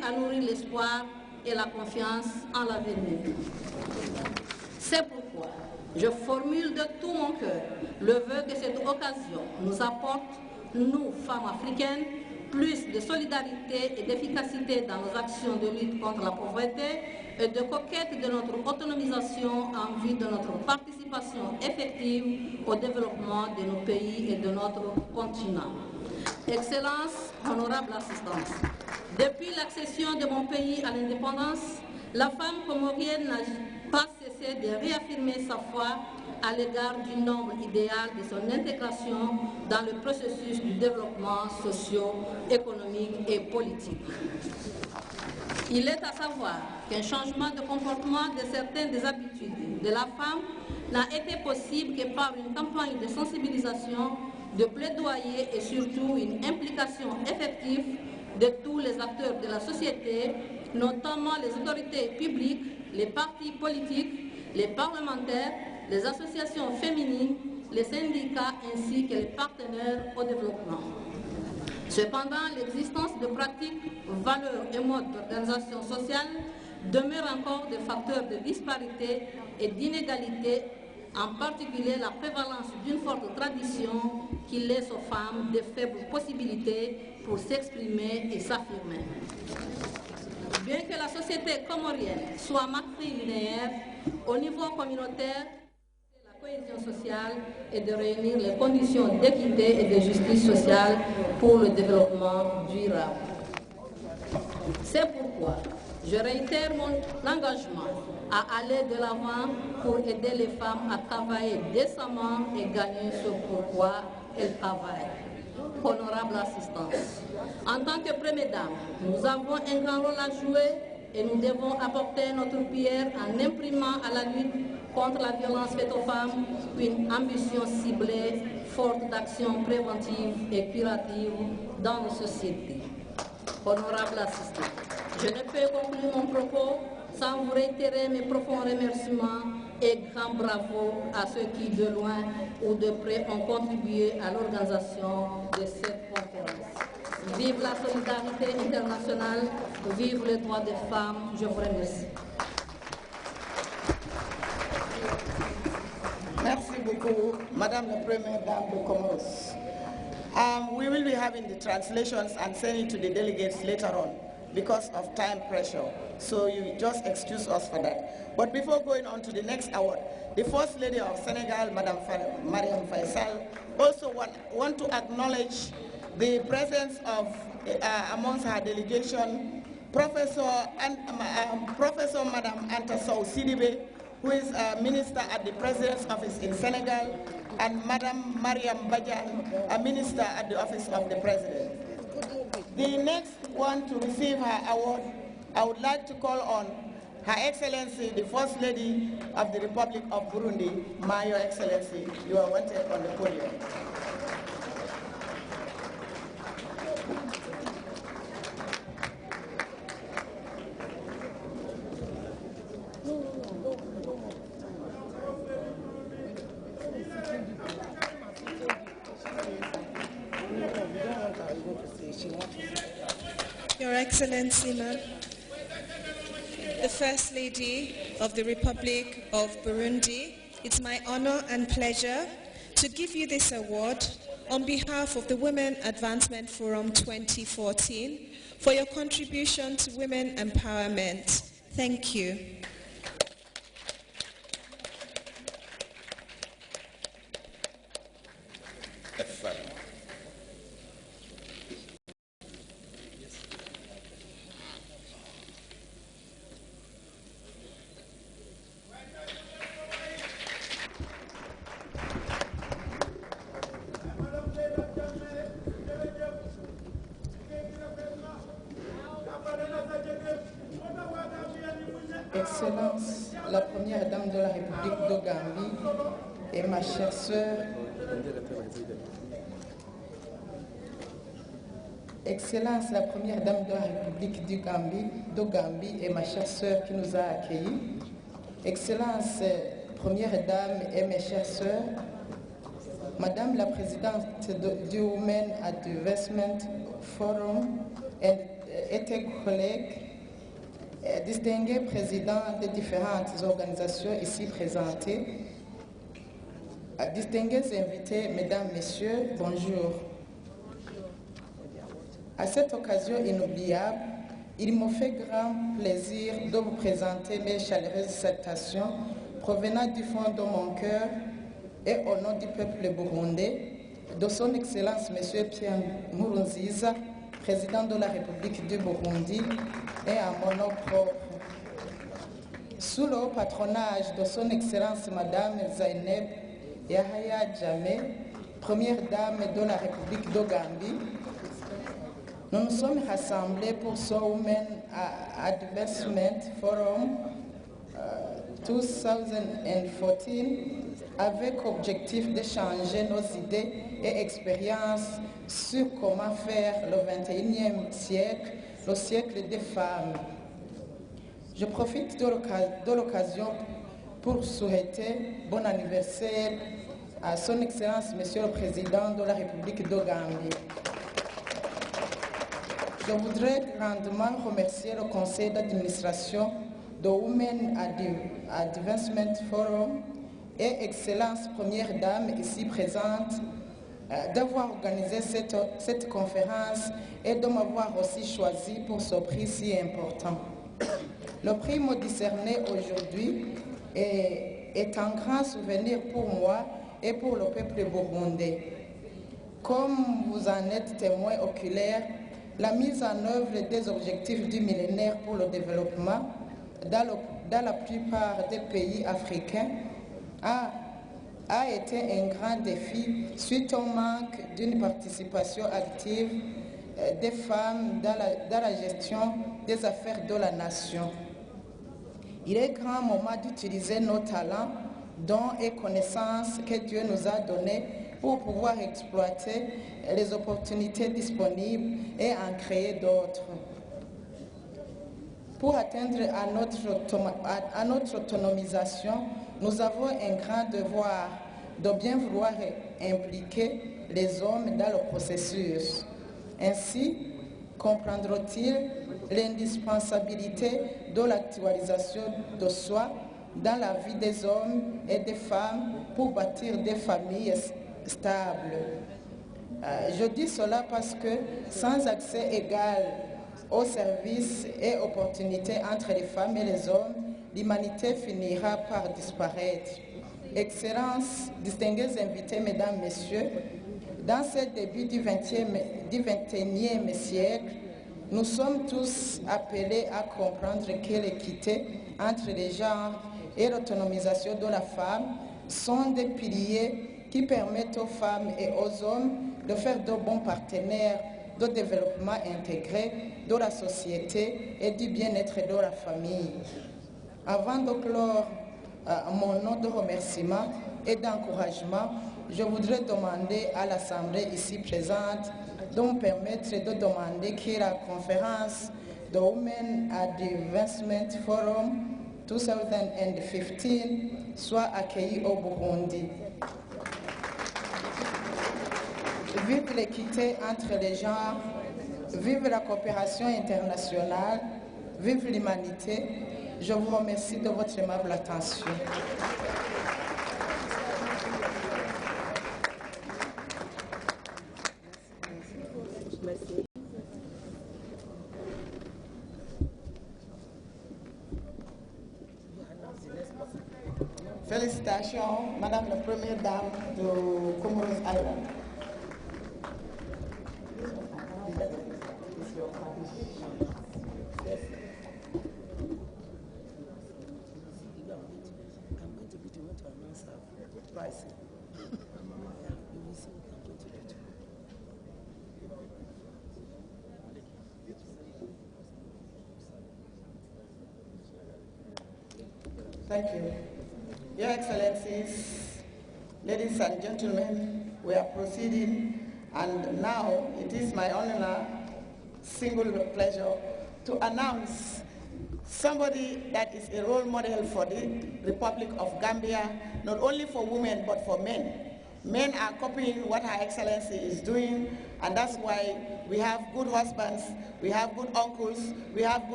à nourrir l'espoir et la confiance en l'avenir. C'est pourquoi je formule de tout mon cœur le vœu que cette occasion nous apporte, nous, femmes africaines, plus de solidarité et d'efficacité dans nos actions de lutte contre la pauvreté et de conquête de notre autonomisation en vue de notre participation effective au développement de nos pays et de notre continent. Excellence, honorable assistance, depuis l'accession de mon pays à l'indépendance, la femme comorienne n'a pas cessé de réaffirmer sa foi à l'égard du nombre idéal de son intégration dans le processus du développement socio-économique et politique. Il est à savoir qu'un changement de comportement de certaines des habitudes de la femme n'a été possible que par une campagne de sensibilisation, de plaidoyer et surtout une implication effective de tous les acteurs de la société, notamment les autorités publiques, les partis politiques, les parlementaires, les associations féminines, les syndicats ainsi que les partenaires au développement. Cependant, l'existence de pratiques, valeurs et modes d'organisation sociale demeurent encore des facteurs de disparité et d'inégalité, en particulier la prévalence d'une forte tradition qui laisse aux femmes de faibles possibilités pour s'exprimer et s'affirmer. Bien que la société comorienne soit matrilinéaire, au niveau communautaire, la cohésion sociale est de réunir les conditions d'équité et de justice sociale pour le développement durable. C'est pourquoi je réitère mon engagement à aller de l'avant pour aider les femmes à travailler décemment et gagner ce pourquoi elles travaillent. Honorable assistance, en tant que Première Dame, nous avons un grand rôle à jouer et nous devons apporter notre pierre en imprimant à la lutte contre la violence faite aux femmes une ambition ciblée, forte d'actions préventives et curatives dans nos sociétés. Honorable assistant, je ne peux conclure mon propos sans vous réitérer mes profonds remerciements et grand bravo à ceux qui, de loin ou de près, ont contribué à l'organisation de cette conférence. Vive la solidarité internationale, vive les droits des femmes. Je vous remercie. Merci beaucoup, Madame la Première Dame de Comoros. We will be having the translations and send it to the delegates later on because of time pressure. So you just excuse us for that. But before going on to the next award, the First Lady of Senegal, Madame Mariam Faisal, also want to acknowledge the presence of, amongst her delegation, Professor Madame Anta Sow Sidibe, who is a minister at the President's Office in Senegal, and Madame Mariam Bajan, a minister at the Office of the President. The next one to receive her award, I would like to call on Her Excellency, the First Lady of the Republic of Burundi, Your Excellency. You are wanted on the podium. Your Excellency, ma'am, the First Lady of the Republic of Burundi, it's my honor and pleasure to give you this award on behalf of the Women Advancement Forum 2014 for your contribution to women empowerment. Thank you. Excellence, la Première Dame de la République de Gambie et ma chère sœur, Excellence, la Première Dame de la République de Gambie et ma chère sœur qui nous a accueillis, Excellence, Première Dame et mes chères sœurs, Madame la Présidente du Women Advancement Forum and et tes collègues, distingués présidents des différentes organisations ici présentées, distingués invités, mesdames, messieurs, bonjour. À cette occasion inoubliable, il me fait grand plaisir de vous présenter mes chaleureuses salutations provenant du fond de mon cœur et au nom du peuple burundais, de son Excellence M. Pierre Nkurunziza, président de la République du Burundi, et à mon nom propre. Sous le patronage de son Excellence Madame Zaineb Yahya Jammeh, première dame de la République de Gambie, nous nous sommes rassemblés pour ce Women Advancement Forum 2014 avec objectif d'échanger nos idées et expériences sur comment faire le 21e siècle, le siècle des femmes. Je profite de l'occasion pour souhaiter bon anniversaire à son Excellence Monsieur le Président de la République de Gambie. Je voudrais grandement remercier le Conseil d'administration de Women Advancement Forum et Excellence Première Dame ici présente d'avoir organisé cette conférence et de m'avoir aussi choisi pour ce prix si important. Le prix me décerné aujourd'hui est un grand souvenir pour moi et pour le peuple burundais. Comme vous en êtes témoin oculaire, la mise en œuvre des objectifs du millénaire pour le développement dans la plupart des pays africains a été un grand défi suite au manque d'une participation active des femmes dans la gestion des affaires de la nation. Il est grand moment d'utiliser nos talents, dons et connaissances que Dieu nous a donnés pour pouvoir exploiter les opportunités disponibles et en créer d'autres. Pour atteindre à notre autonomisation, nous avons un grand devoir de bien vouloir impliquer les hommes dans le processus. Ainsi, comprendront-ils l'indispensabilité de l'actualisation de soi dans la vie des hommes et des femmes pour bâtir des familles stables. Je dis cela parce que sans accès égal aux services et opportunités entre les femmes et les hommes, l'humanité finira par disparaître. Excellences, distingués invités, mesdames, messieurs, dans ce début du XXIe siècle, nous sommes tous appelés à comprendre que l'équité entre les genres et l'autonomisation de la femme sont des piliers qui permettent aux femmes et aux hommes de faire de bons partenaires de développement intégré de la société et du bien-être de la famille. Avant de clore mon nom de remerciement et d'encouragement, je voudrais demander à l'Assemblée ici présente de me permettre de demander que la conférence de Women Advancement Forum 2015 soit accueillie au Burundi. Vive l'équité entre les genres, vive la coopération internationale, vive l'humanité. Je vous remercie de votre aimable attention. Félicitations, Madame la Première Dame de Comoros Island. Thank you. Your Excellencies, ladies and gentlemen, we are proceeding, and now it is my honor, single pleasure, to announce somebody that is a role model for the Republic of Gambia, not only for women but for men. Men are copying what Her Excellency is doing, and that's why we have good husbands, we have good uncles, we have good